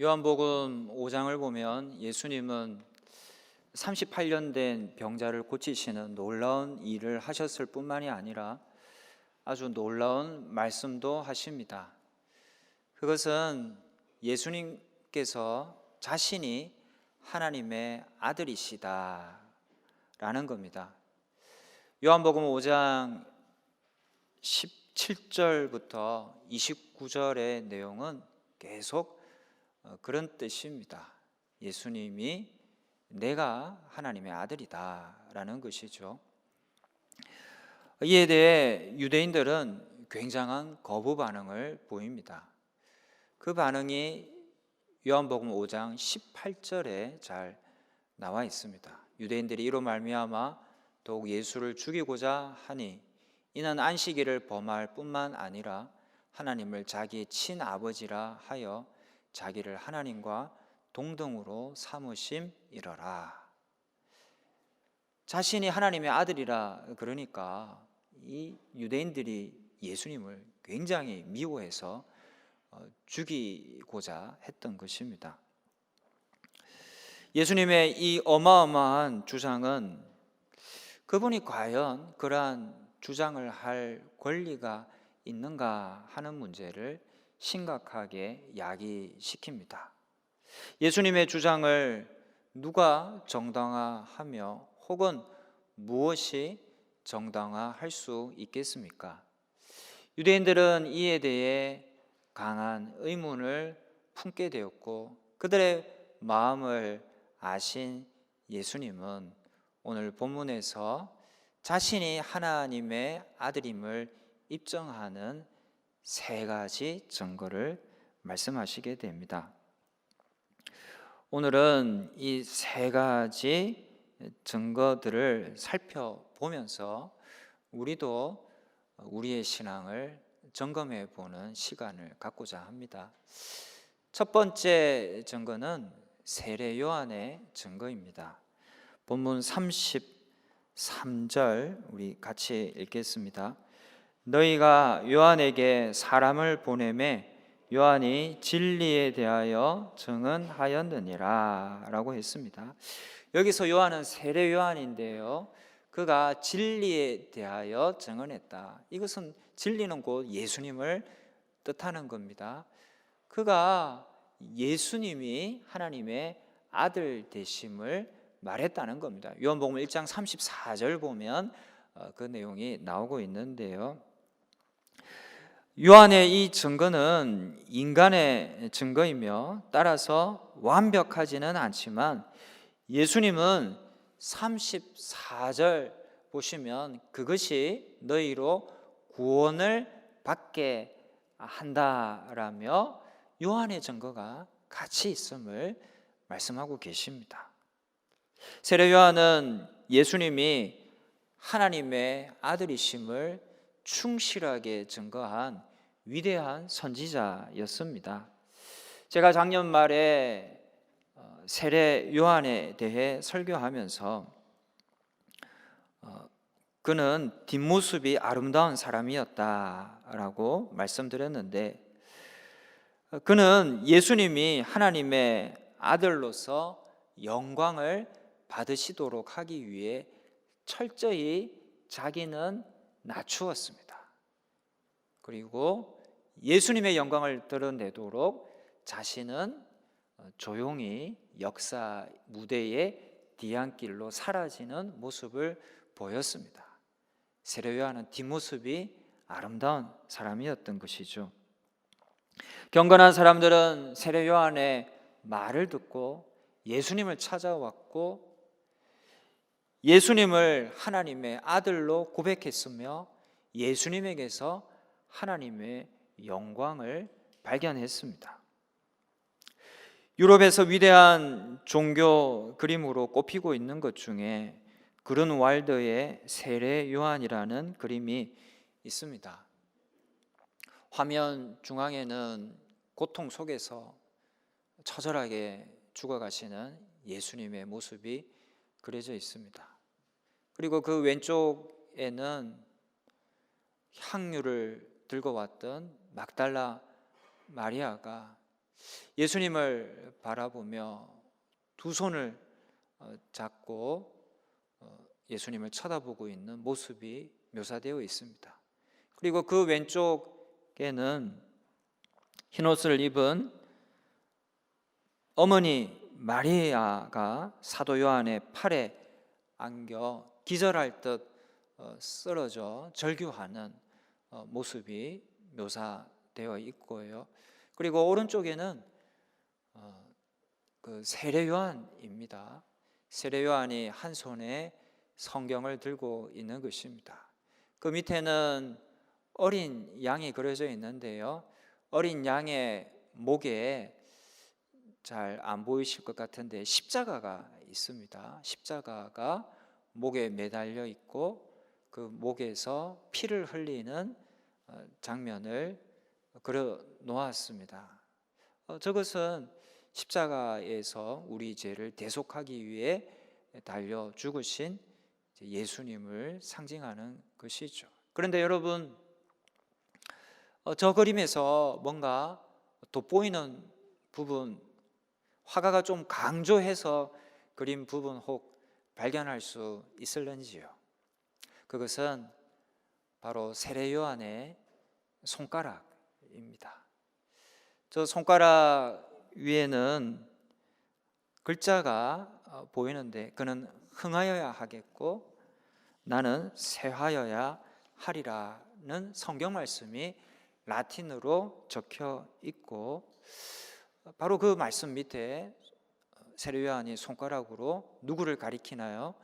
요한복음 5장을 보면 예수님은 38년 된 병자를 고치시는 놀라운 일을 하셨을 뿐만이 아니라 아주 놀라운 말씀도 하십니다. 그것은 예수님께서 자신이 하나님의 아들이시다라는 겁니다. 요한복음 5장 17절부터 29절의 내용은 계속 그런 뜻입니다. 예수님이 내가 하나님의 아들이다 라는 것이죠. 이에 대해 유대인들은 굉장한 거부 반응을 보입니다. 그 반응이 요한복음 5장 18절에 잘 나와 있습니다. 유대인들이 이로 말미암아 더욱 예수를 죽이고자 하니 이는 안식일을 범할 뿐만 아니라 하나님을 자기의 친아버지라 하여 자기를 하나님과 동등으로 삼으심이러라. 자신이 하나님의 아들이라 그러니까 이 유대인들이 예수님을 굉장히 미워해서 죽이고자 했던 것입니다. 예수님의 이 어마어마한 주장은 그분이 과연 그러한 주장을 할 권리가 있는가 하는 문제를 심각하게 야기시킵니다. 예수님의 주장을 누가 정당화하며 혹은 무엇이 정당화할 수 있겠습니까? 유대인들은 이에 대해 강한 의문을 품게 되었고 그들의 마음을 아신 예수님은 오늘 본문에서 자신이 하나님의 아들임을 입증하는 세 가지 증거를 말씀하시게 됩니다. 오늘은 이 세 가지 증거들을 살펴보면서 우리도 우리의 신앙을 점검해 보는 시간을 갖고자 합니다. 첫 번째 증거는 세례 요한의 증거입니다. 본문 33절 우리 같이 읽겠습니다. 너희가 요한에게 사람을 보내매 요한이 진리에 대하여 증언하였느니라 라고 했습니다. 여기서 요한은 세례 요한인데요, 그가 진리에 대하여 증언했다. 이것은 진리는 곧 예수님을 뜻하는 겁니다. 그가 예수님이 하나님의 아들 되심을 말했다는 겁니다. 요한복음 1장 34절 보면 그 내용이 나오고 있는데요, 요한의 이 증거는 인간의 증거이며 따라서 완벽하지는 않지만 예수님은 34절 보시면 그것이 너희로 구원을 받게 한다라며 요한의 증거가 같이 있음을 말씀하고 계십니다. 세례 요한은 예수님이 하나님의 아들이심을 충실하게 증거한 위대한 선지자였습니다. 제가 작년 말에 세례 요한에 대해 설교하면서 그는 뒷모습이 아름다운 사람이었다라고 말씀드렸는데, 그는 예수님이 하나님의 아들로서 영광을 받으시도록 하기 위해 철저히 자기는 낮추었습니다. 그리고 예수님의 영광을 드러내도록 자신은 조용히 역사 무대의 뒤안길로 사라지는 모습을 보였습니다. 세례 요한은 뒷모습이 아름다운 사람이었던 것이죠. 경건한 사람들은 세례 요한의 말을 듣고 예수님을 찾아왔고 예수님을 하나님의 아들로 고백했으며 예수님에게서 하나님의 영광을 발견했습니다. 유럽에서 위대한 종교 그림으로 꼽히고 있는 것 중에 그룬왈드의 세례 요한이라는 그림이 있습니다. 화면 중앙에는 고통 속에서 처절하게 죽어가시는 예수님의 모습이 그려져 있습니다. 그리고 그 왼쪽에는 향유를 들고 왔던 막달라 마리아가 예수님을 바라보며 두 손을 잡고 예수님을 쳐다보고 있는 모습이 묘사되어 있습니다. 그리고 그 왼쪽에는 흰옷을 입은 어머니 마리아가 사도 요한의 팔에 안겨 기절할 듯 쓰러져 절규하는 모습이 묘사되어 있고요. 그리고 오른쪽에는 그 세례 요한입니다. 세례 요한이 한 손에 성경을 들고 있는 것입니다. 그 밑에는 어린 양이 그려져 있는데요. 어린 양의 목에 잘 안 보이실 것 같은데 십자가가 있습니다. 십자가가 목에 매달려 있고 그 목에서 피를 흘리는 장면을 그려 놓았습니다. 저것은 십자가에서 우리 죄를 대속하기 위해 달려 죽으신 예수님을 상징하는 것이죠. 그런데 여러분, 저 그림에서 뭔가 돋보이는 부분, 화가가 좀 강조해서 그린 부분 혹 발견할 수 있을런지요? 그것은 바로 세례 요한의 손가락입니다. 저 손가락 위에는 글자가 보이는데 그는 흥하여야 하겠고 나는 쇠하여야 하리라는 성경 말씀이 라틴어로 적혀 있고, 바로 그 말씀 밑에 세례 요한이 손가락으로 누구를 가리키나요?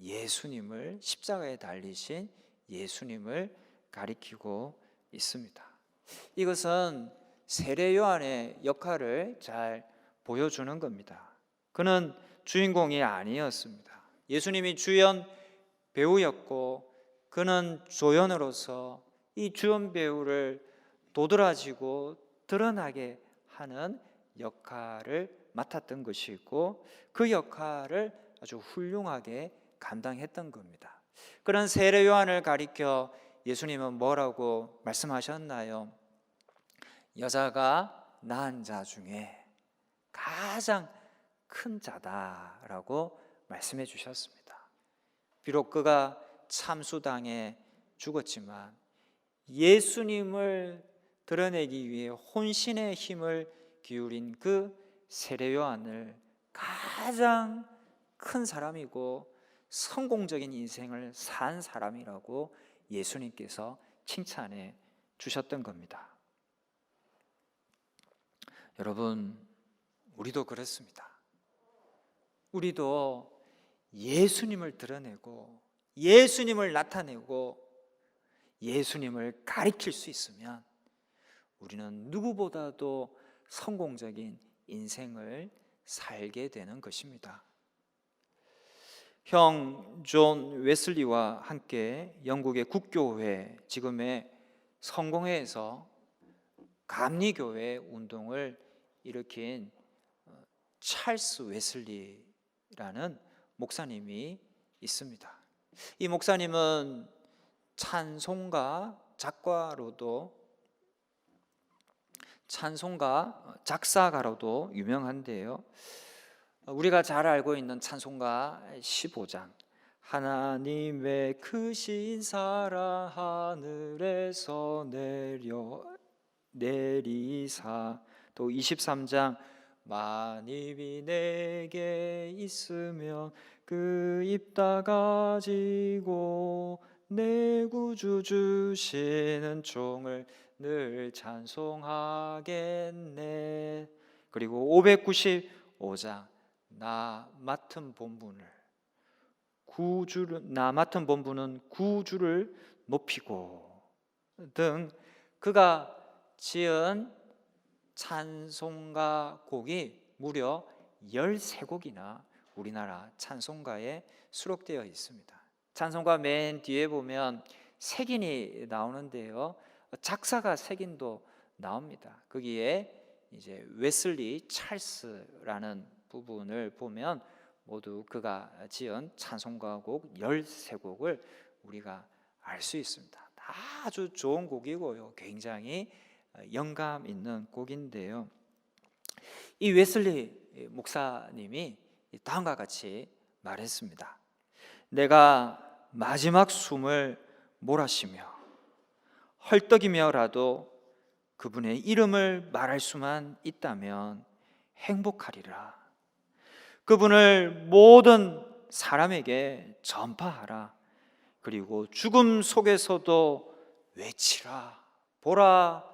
예수님을, 십자가에 달리신 예수님을 가리키고 있습니다. 이것은 세례 요한의 역할을 잘 보여주는 겁니다. 그는 주인공이 아니었습니다. 예수님이 주연 배우였고 그는 조연으로서 이 주연 배우를 도드라지고 드러나게 하는 역할을 맡았던 것이고 그 역할을 아주 훌륭하게 감당했던 겁니다. 그런 세례 요한을 가리켜 예수님은 뭐라고 말씀하셨나요? 여자가 낳은 자 중에 가장 큰 자다라고 말씀해 주셨습니다. 비록 그가 참수당해 죽었지만 예수님을 드러내기 위해 혼신의 힘을 기울인 그 세례 요한을 가장 큰 사람이고 성공적인 인생을 산 사람이라고 예수님께서 칭찬해 주셨던 겁니다. 여러분, 우리도 그렇습니다. 우리도 예수님을 드러내고 예수님을 나타내고 예수님을 가리킬 수 있으면 우리는 누구보다도 성공적인 인생을 살게 되는 것입니다. 형 존 웨슬리와 함께 영국의 국교회, 지금의 성공회에서 감리교회 운동을 일으킨 찰스 웨슬리라는 목사님이 있습니다. 이 목사님은 찬송가 작사가로도 유명한데요. 우리가 잘 알고 있는 찬송가 15장, 하나님의 크신 사랑 하늘에서 내리사, 또 23장, 만입이 내게 있으면 그 입 다 가지고 내 구주 주시는 종을 늘 찬송하겠네. 그리고 595장, 나 맡은 본분은 구주를 높이고 등 그가 지은 찬송가 곡이 무려 13곡이나 우리나라 찬송가에 수록되어 있습니다. 찬송가 맨 뒤에 보면 색인이 나오는데요. 작사가 색인도 나옵니다. 거기에 이제 웨슬리 찰스라는 부분을 보면 모두 그가 지은 찬송가곡 13곡을 우리가 알 수 있습니다. 아주 좋은 곡이고요. 굉장히 영감 있는 곡인데요. 이 웨슬리 목사님이 다음과 같이 말했습니다. 내가 마지막 숨을 몰아쉬며 헐떡이며라도 그분의 이름을 말할 수만 있다면 행복하리라. 그분을 모든 사람에게 전파하라. 그리고 죽음 속에서도 외치라. 보라,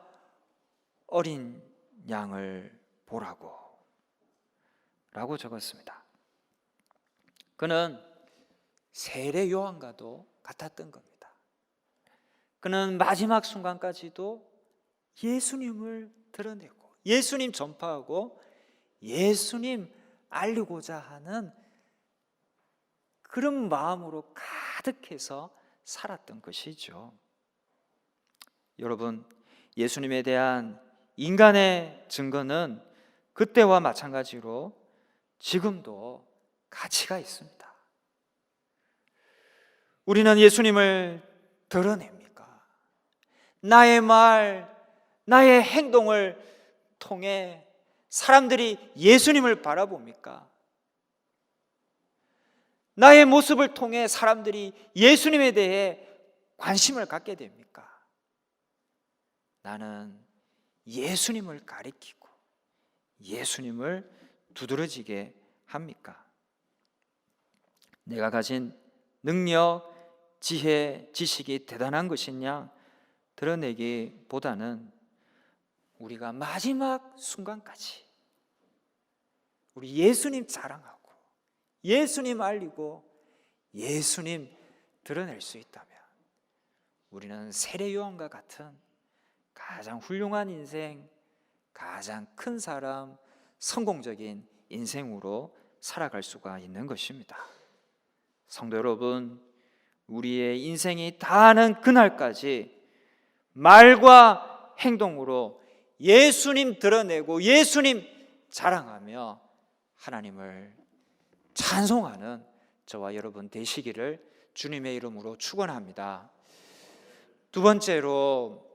어린 양을 보라고 라고 적었습니다. 그는 세례 요한과도 같았던 겁니다. 그는 마지막 순간까지도 예수님을 드러내고 예수님 전파하고 예수님 알리고자 하는 그런 마음으로 가득해서 살았던 것이죠. 여러분, 예수님에 대한 인간의 증거는 그때와 마찬가지로 지금도 가치가 있습니다. 우리는 예수님을 드러냅니까? 나의 말, 나의 행동을 통해 사람들이 예수님을 바라봅니까? 나의 모습을 통해 사람들이 예수님에 대해 관심을 갖게 됩니까? 나는 예수님을 가리키고 예수님을 두드러지게 합니까? 내가 가진 능력, 지혜, 지식이 대단한 것이냐 드러내기보다는 우리가 마지막 순간까지 우리 예수님 자랑하고 예수님 알리고 예수님 드러낼 수 있다면 우리는 세례 요한과 같은 가장 훌륭한 인생, 가장 큰 사람, 성공적인 인생으로 살아갈 수가 있는 것입니다. 성도 여러분, 우리의 인생이 다하는 그날까지 말과 행동으로 예수님 드러내고 예수님 자랑하며 하나님을 찬송하는 저와 여러분 되시기를 주님의 이름으로 축원합니다. 두 번째로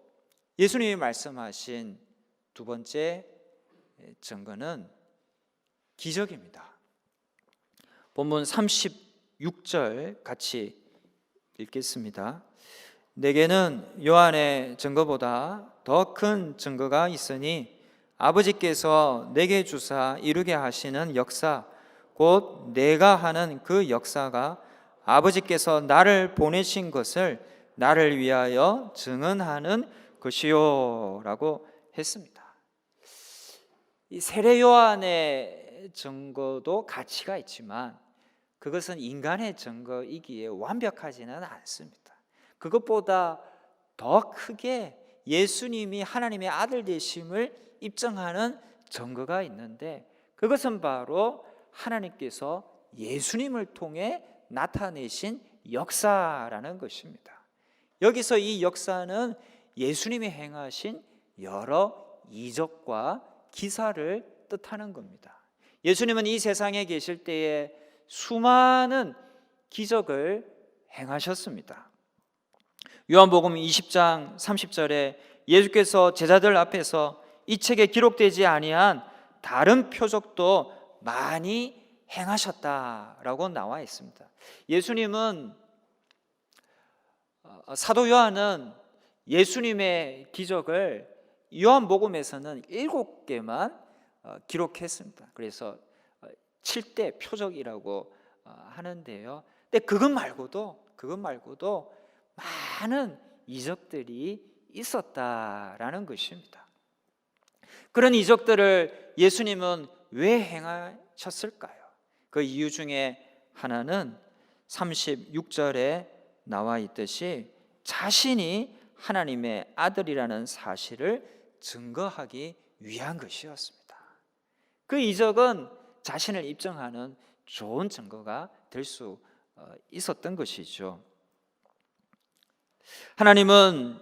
예수님이 말씀하신 두 번째 증거는 기적입니다. 본문 36절 같이 읽겠습니다. 내게는 요한의 증거보다 더 큰 증거가 있으니 아버지께서 내게 주사 이루게 하시는 역사 곧 내가 하는 그 역사가 아버지께서 나를 보내신 것을 나를 위하여 증언하는 것이요 라고 했습니다. 이 세례 요한의 증거도 가치가 있지만 그것은 인간의 증거이기에 완벽하지는 않습니다. 그것보다 더 크게 예수님이 하나님의 아들 되심을 입증하는 증거가 있는데 그것은 바로 하나님께서 예수님을 통해 나타내신 역사라는 것입니다. 여기서 이 역사는 예수님이 행하신 여러 이적과 기사를 뜻하는 겁니다. 예수님은 이 세상에 계실 때에 수많은 기적을 행하셨습니다. 요한복음 20장 30절에 예수께서 제자들 앞에서 이 책에 기록되지 아니한 다른 표적도 많이 행하셨다라고 나와 있습니다. 예수님은 사도 요한은 예수님의 기적을 요한복음에서는 7개만 기록했습니다. 그래서 7대 표적이라고 하는데요. 근데 그것 말고도 많은 이적들이 있었다라는 것입니다. 그런 이적들을 예수님은 왜 행하셨을까요? 그 이유 중에 하나는 36절에 나와 있듯이 자신이 하나님의 아들이라는 사실을 증거하기 위한 것이었습니다. 그 이적은 자신을 입증하는 좋은 증거가 될 수 있었던 것이죠. 하나님은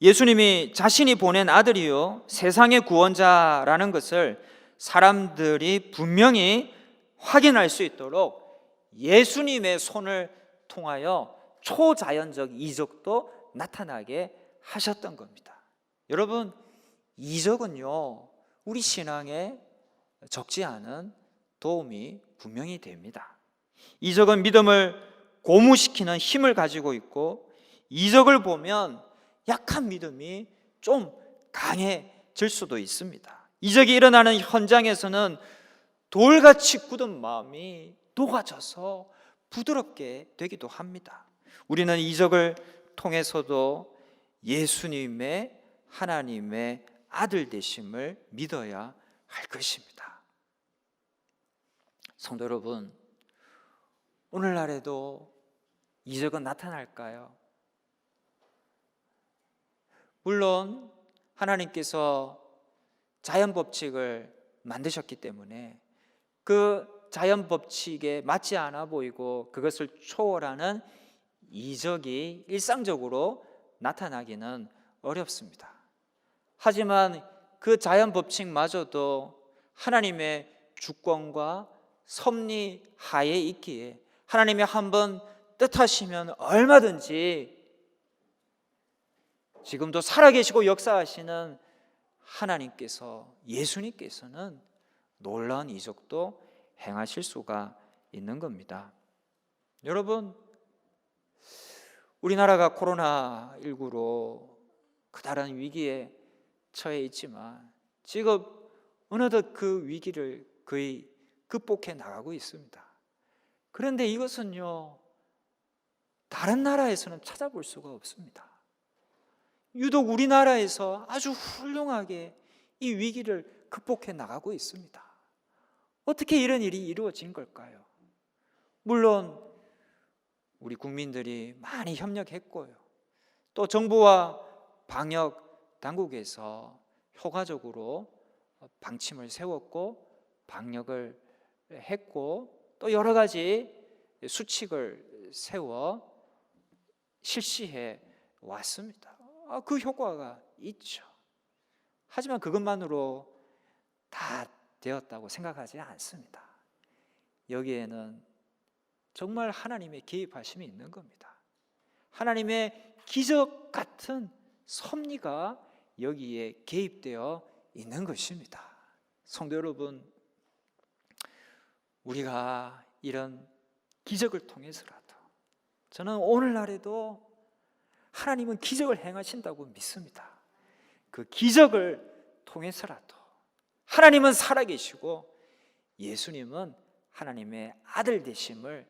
예수님이 자신이 보낸 아들이요 세상의 구원자라는 것을 사람들이 분명히 확인할 수 있도록 예수님의 손을 통하여 초자연적 이적도 나타나게 하셨던 겁니다. 여러분, 이적은요 우리 신앙의 적지 않은 도움이 분명히 됩니다. 이적은 믿음을 고무시키는 힘을 가지고 있고, 이적을 보면 약한 믿음이 좀 강해질 수도 있습니다. 이적이 일어나는 현장에서는 돌같이 굳은 마음이 녹아져서 부드럽게 되기도 합니다. 우리는 이적을 통해서도 예수님의 하나님의 아들 되심을 믿어야 할 것입니다. 성도 여러분, 오늘날에도 이적은 나타날까요? 물론 하나님께서 자연 법칙을 만드셨기 때문에 그 자연 법칙에 맞지 않아 보이고 그것을 초월하는 이적이 일상적으로 나타나기는 어렵습니다. 하지만 그 자연 법칙마저도 하나님의 주권과 섭리 하에 있기에 하나님이 한번 뜻하시면 얼마든지 지금도 살아계시고 역사하시는 하나님께서, 예수님께서는 놀라운 이적도 행하실 수가 있는 겁니다. 여러분, 우리나라가 코로나19로 커다란 위기에 처해 있지만 지금 어느덧 그 위기를 거의 극복해 나가고 있습니다. 그런데 이것은요, 다른 나라에서는 찾아볼 수가 없습니다. 유독 우리나라에서 아주 훌륭하게 이 위기를 극복해 나가고 있습니다. 어떻게 이런 일이 이루어진 걸까요? 물론 우리 국민들이 많이 협력했고요, 또 정부와 방역 당국에서 효과적으로 방침을 세웠고 방역을 했고, 또 여러 가지 수칙을 세워 실시해 왔습니다. 그 효과가 있죠. 하지만 그것만으로 다 되었다고 생각하지 않습니다. 여기에는 정말 하나님의 개입하심이 있는 겁니다. 하나님의 기적 같은 섭리가 여기에 개입되어 있는 것입니다. 성도 여러분, 우리가 이런 기적을 통해서라도, 저는 오늘날에도 하나님은 기적을 행하신다고 믿습니다. 그 기적을 통해서라도 하나님은 살아계시고 예수님은 하나님의 아들 되심을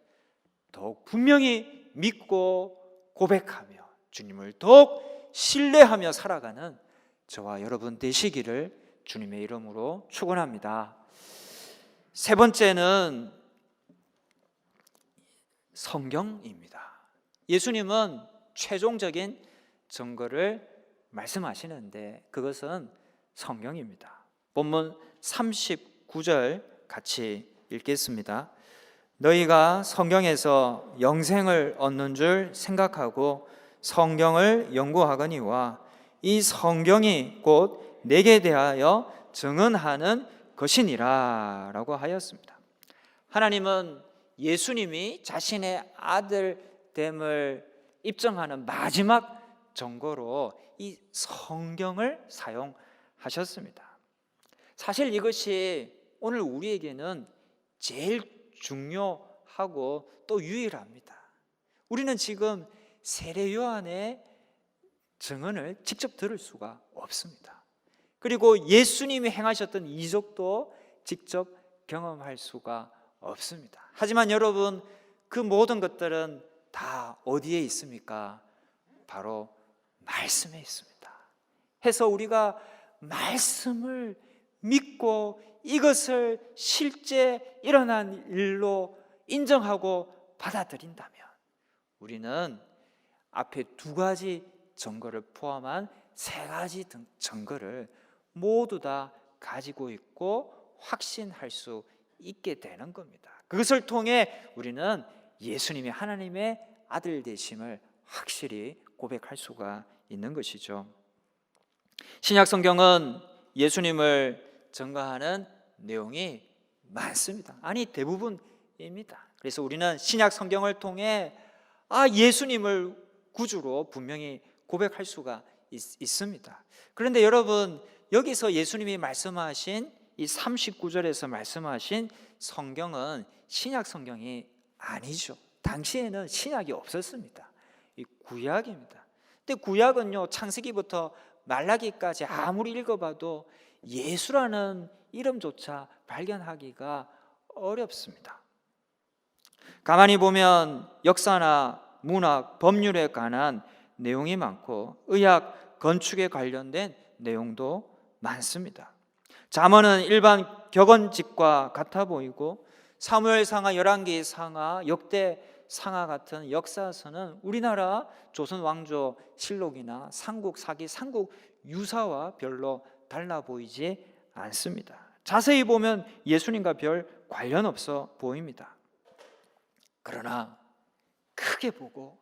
더욱 분명히 믿고 고백하며 주님을 더욱 신뢰하며 살아가는 저와 여러분 되시기를 주님의 이름으로 축원합니다. 세 번째는 성경입니다. 예수님은 최종적인 증거를 말씀하시는데 그것은 성경입니다. 본문 39절 같이 읽겠습니다. 너희가 성경에서 영생을 얻는 줄 생각하고 성경을 연구하거니와 이 성경이 곧 내게 대하여 증언하는 것이니라 라고 하였습니다. 하나님은 예수님이 자신의 아들됨을 입증하는 마지막 증거로 이 성경을 사용하셨습니다. 사실 이것이 오늘 우리에게는 제일 중요하고 또 유일합니다. 우리는 지금 세례 요한의 증언을 직접 들을 수가 없습니다. 그리고 예수님이 행하셨던 이적도 직접 경험할 수가 없습니다. 하지만 여러분, 그 모든 것들은 다 어디에 있습니까? 바로 말씀에 있습니다. 해서 우리가 말씀을 믿고 이것을 실제 일어난 일로 인정하고 받아들인다면 우리는 앞에 두 가지 증거를 포함한 세 가지 증거를 모두 다 가지고 있고 확신할 수 있게 되는 겁니다. 그것을 통해 우리는 예수님이 하나님의 아들 되심을 확실히 고백할 수가 있는 것이죠. 신약 성경은 예수님을 증거하는 내용이 많습니다. 아니 대부분입니다. 그래서 우리는 신약 성경을 통해 예수님을 구주로 분명히 고백할 수가 있습니다. 그런데 여러분, 여기서 예수님이 말씀하신 이 39절에서 말씀하신 성경은 신약 성경이 아니죠. 당시에는 신약이 없었습니다. 이 구약입니다. 근데 구약은요, 창세기부터 말라기까지 아무리 읽어봐도 예수라는 이름조차 발견하기가 어렵습니다. 가만히 보면 역사나 문학, 법률에 관한 내용이 많고 의학, 건축에 관련된 내용도 많습니다. 잠언은 일반 격언집과 같아 보이고 사무엘상하, 열왕기상하, 역대상하 같은 역사서는 우리나라 조선 왕조 실록이나 삼국사기, 삼국유사와 별로 달라 보이지 않습니다. 자세히 보면 예수님과 별 관련 없어 보입니다. 그러나 크게 보고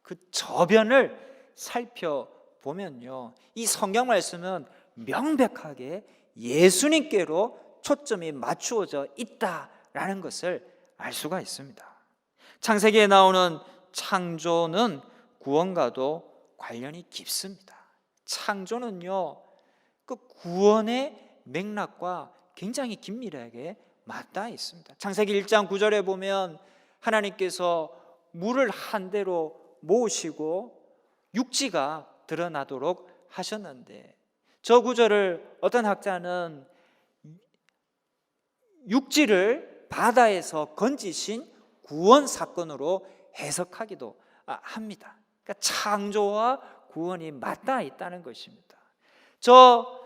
그 저변을 살펴보면요, 이 성경 말씀은 명백하게 예수님께로 초점이 맞추어져 있다라는 것을 알 수가 있습니다. 창세기에 나오는 창조는 구원과도 관련이 깊습니다. 창조는요, 그 구원의 맥락과 굉장히 긴밀하게 맞닿아 있습니다. 창세기 1장 9절에 보면 하나님께서 물을 한데로 모으시고 육지가 드러나도록 하셨는데, 저 구절을 어떤 학자는 육지를 바다에서 건지신 구원 사건으로 해석하기도 합니다. 그러니까 창조와 구원이 맞닿아 있다는 것입니다. 저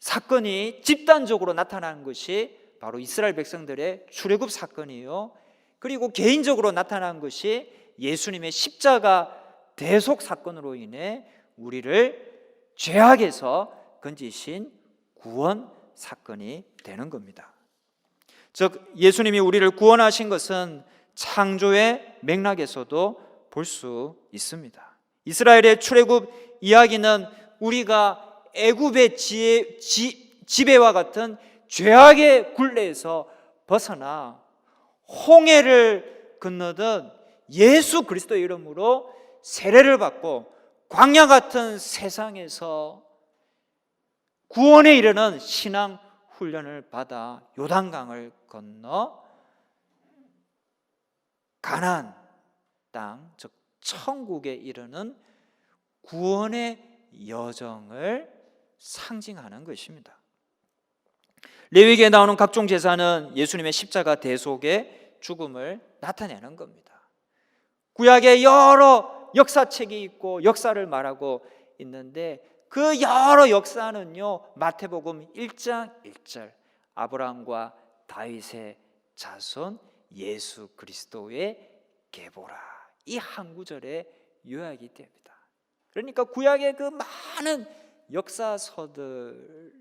사건이 집단적으로 나타난 것이 바로 이스라엘 백성들의 출애굽 사건이요, 그리고 개인적으로 나타난 것이 예수님의 십자가 대속 사건으로 인해 우리를 죄악에서 건지신 구원 사건이 되는 겁니다. 즉 예수님이 우리를 구원하신 것은 창조의 맥락에서도 볼 수 있습니다. 이스라엘의 출애굽 이야기는 우리가 애굽의 지배와 같은 죄악의 굴레에서 벗어나 홍해를 건너듯 예수 그리스도의 이름으로 세례를 받고 광야 같은 세상에서 구원에 이르는 신앙 훈련을 받아 요단강을 건너 가나안 땅, 즉 천국에 이르는 구원의 여정을 상징하는 것입니다. 레위기에 나오는 각종 제사는 예수님의 십자가 대속의 죽음을 나타내는 겁니다. 구약에 여러 역사책이 있고 역사를 말하고 있는데 그 여러 역사는요, 마태복음 1장 1절 아브라함과 다윗의 자손 예수 그리스도의 계보라, 이 한 구절에 요약이 됩니다. 그러니까 구약의 그 많은 역사서들이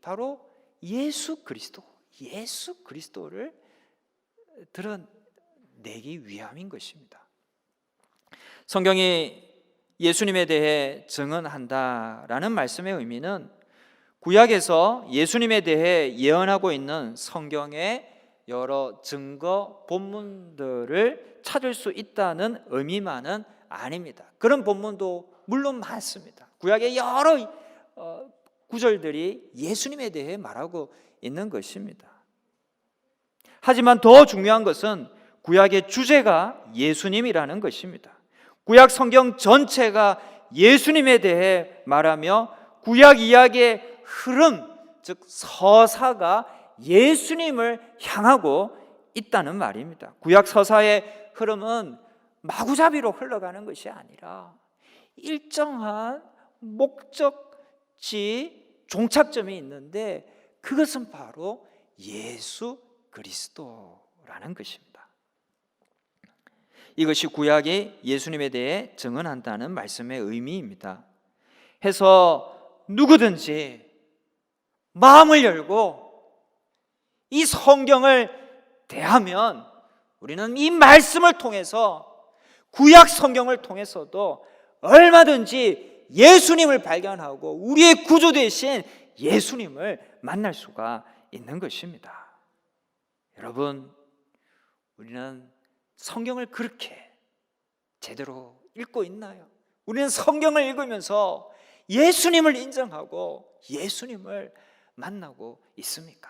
바로 예수 그리스도를 드러내기 위함인 것입니다. 성경이 예수님에 대해 증언한다라는 말씀의 의미는 구약에서 예수님에 대해 예언하고 있는 성경의 여러 증거 본문들을 찾을 수 있다는 의미만은 아닙니다. 그런 본문도 물론 많습니다. 구약의 여러 구절들이 예수님에 대해 말하고 있는 것입니다. 하지만 더 중요한 것은 구약의 주제가 예수님이라는 것입니다. 구약 성경 전체가 예수님에 대해 말하며 구약 이야기의 흐름, 즉 서사가 예수님을 향하고 있다는 말입니다. 구약 서사의 흐름은 마구잡이로 흘러가는 것이 아니라 일정한 목적지, 종착점이 있는데 그것은 바로 예수 그리스도라는 것입니다. 이것이 구약이 예수님에 대해 증언한다는 말씀의 의미입니다. 해서 누구든지 마음을 열고 이 성경을 대하면 우리는 이 말씀을 통해서 구약 성경을 통해서도 얼마든지 예수님을 발견하고 우리의 구주 되신 예수님을 만날 수가 있는 것입니다. 여러분, 우리는 성경을 그렇게 제대로 읽고 있나요? 우리는 성경을 읽으면서 예수님을 인정하고 예수님을 만나고 있습니까?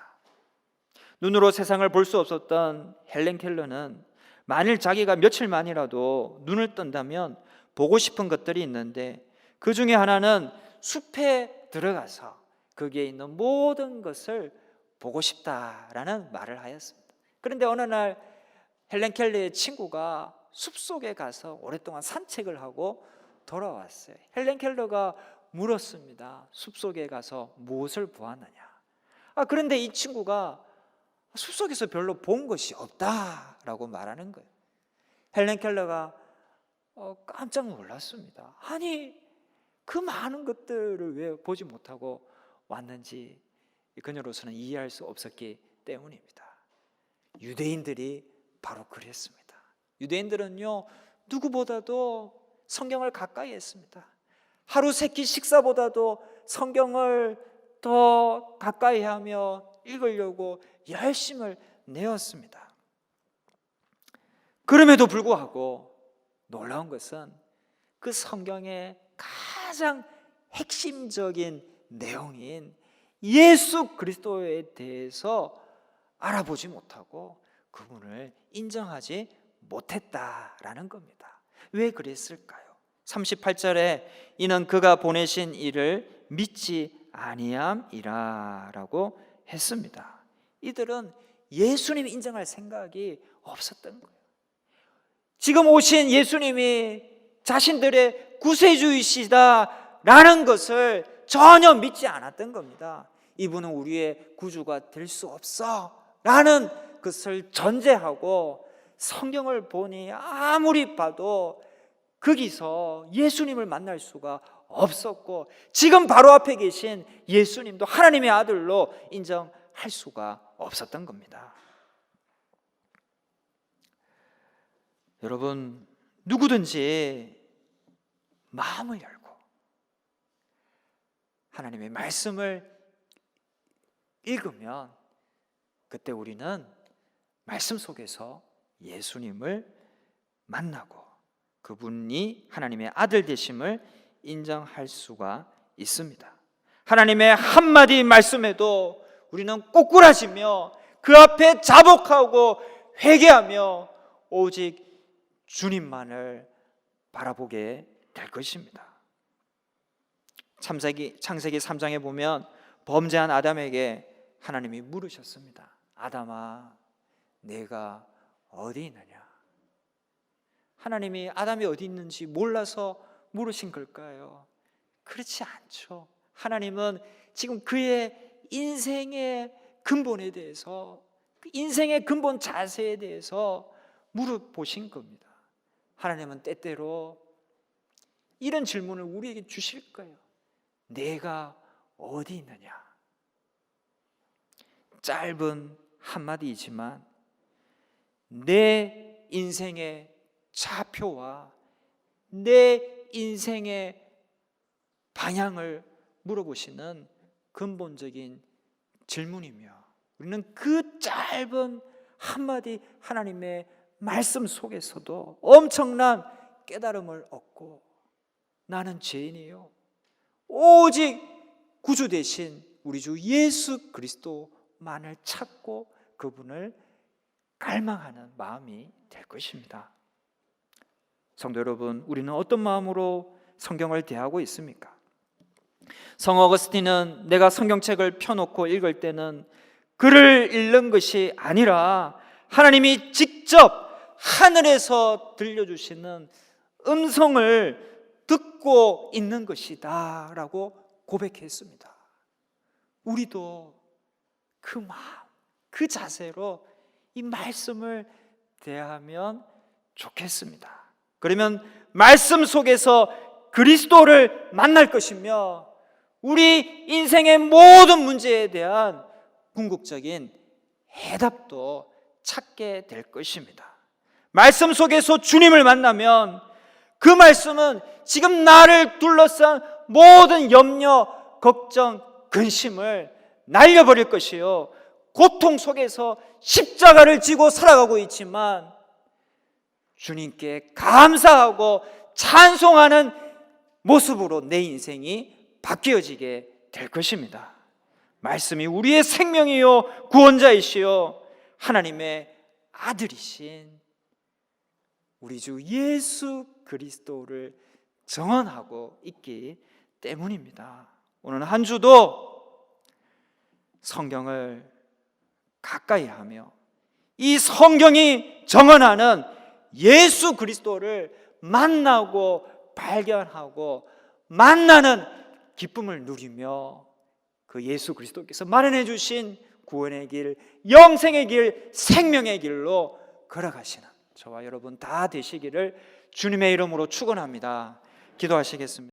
눈으로 세상을 볼 수 없었던 헬렌 켈러는 만일 자기가 며칠만이라도 눈을 뜬다면 보고 싶은 것들이 있는데 그 중에 하나는 숲에 들어가서 거기에 있는 모든 것을 보고 싶다라는 말을 하였습니다. 그런데 어느 날 헬렌 켈러의 친구가 숲속에 가서 오랫동안 산책을 하고 돌아왔어요. 헬렌 켈러가 물었습니다. 숲속에 가서 무엇을 보았느냐? 그런데 이 친구가 숲속에서 별로 본 것이 없다라고 말하는 거예요. 헬렌 켈러가 깜짝 놀랐습니다. 아니, 그 많은 것들을 왜 보지 못하고 왔는지 그녀로서는 이해할 수 없었기 때문입니다. 유대인들이 바로 그랬습니다. 유대인들은요, 누구보다도 성경을 가까이 했습니다. 하루 세 끼 식사보다도 성경을 더 가까이 하며 읽으려고 열심을 내었습니다. 그럼에도 불구하고 놀라운 것은 그 성경의 가장 핵심적인 내용인 예수 그리스도에 대해서 알아보지 못하고 그분을 인정하지 못했다라는 겁니다. 왜 그랬을까요? 38절에 이는 그가 보내신 이를 믿지 아니함이라 라고 했습니다. 이들은 예수님 인정할 생각이 없었던 거예요. 지금 오신 예수님이 자신들의 구세주이시다라는 것을 전혀 믿지 않았던 겁니다. 이분은 우리의 구주가 될 수 없어 라는 것을 전제하고 성경을 보니 아무리 봐도 거기서 예수님을 만날 수가 없었고 지금 바로 앞에 계신 예수님도 하나님의 아들로 인정할 수가 없었던 겁니다. 여러분, 누구든지 마음을 열고 하나님의 말씀을 읽으면 그때 우리는 말씀 속에서 예수님을 만나고 그분이 하나님의 아들 되심을 인정할 수가 있습니다. 하나님의 한마디 말씀에도 우리는 꼬꾸라지며 그 앞에 자복하고 회개하며 오직 주님만을 바라보게 될 것입니다. 창세기 3장에 보면 범죄한 아담에게 하나님이 물으셨습니다. 아담아, 내가 어디 있느냐? 하나님이 아담이 어디 있는지 몰라서 물으신 걸까요? 그렇지 않죠. 하나님은 지금 그의 인생의 근본에 대해서, 인생의 근본 자세에 대해서 물어보신 겁니다. 하나님은 때때로 이런 질문을 우리에게 주실 거예요. 내가 어디 있느냐? 짧은 한마디이지만 내 인생의 좌표와 내 인생의 방향을 물어보시는 근본적인 질문이며 우리는 그 짧은 한마디 하나님의 말씀 속에서도 엄청난 깨달음을 얻고 나는 죄인이요 오직 구주 되신 우리 주 예수 그리스도만을 찾고 그분을 갈망하는 마음이 될 것입니다. 성도 여러분, 우리는 어떤 마음으로 성경을 대하고 있습니까? 성 어거스틴은 내가 성경책을 펴놓고 읽을 때는 글을 읽는 것이 아니라 하나님이 직접 하늘에서 들려주시는 음성을 듣고 있는 것이다 라고 고백했습니다. 우리도 그 마음, 그 자세로 이 말씀을 대하면 좋겠습니다. 그러면 말씀 속에서 그리스도를 만날 것이며 우리 인생의 모든 문제에 대한 궁극적인 해답도 찾게 될 것입니다. 말씀 속에서 주님을 만나면 그 말씀은 지금 나를 둘러싼 모든 염려, 걱정, 근심을 날려버릴 것이요 고통 속에서 십자가를 지고 살아가고 있지만 주님께 감사하고 찬송하는 모습으로 내 인생이 바뀌어지게 될 것입니다. 말씀이 우리의 생명이요 구원자이시요 하나님의 아들이신 우리 주 예수 그리스도를 정언하고 있기 때문입니다. 오늘 한 주도 성경을 가까이 하며 이 성경이 정언하는 예수 그리스도를 만나고 발견하고 만나는 기쁨을 누리며 그 예수 그리스도께서 마련해 주신 구원의 길, 영생의 길, 생명의 길로 걸어가시는 저와 여러분 다 되시기를 주님의 이름으로 축원합니다. 기도하시겠습니다.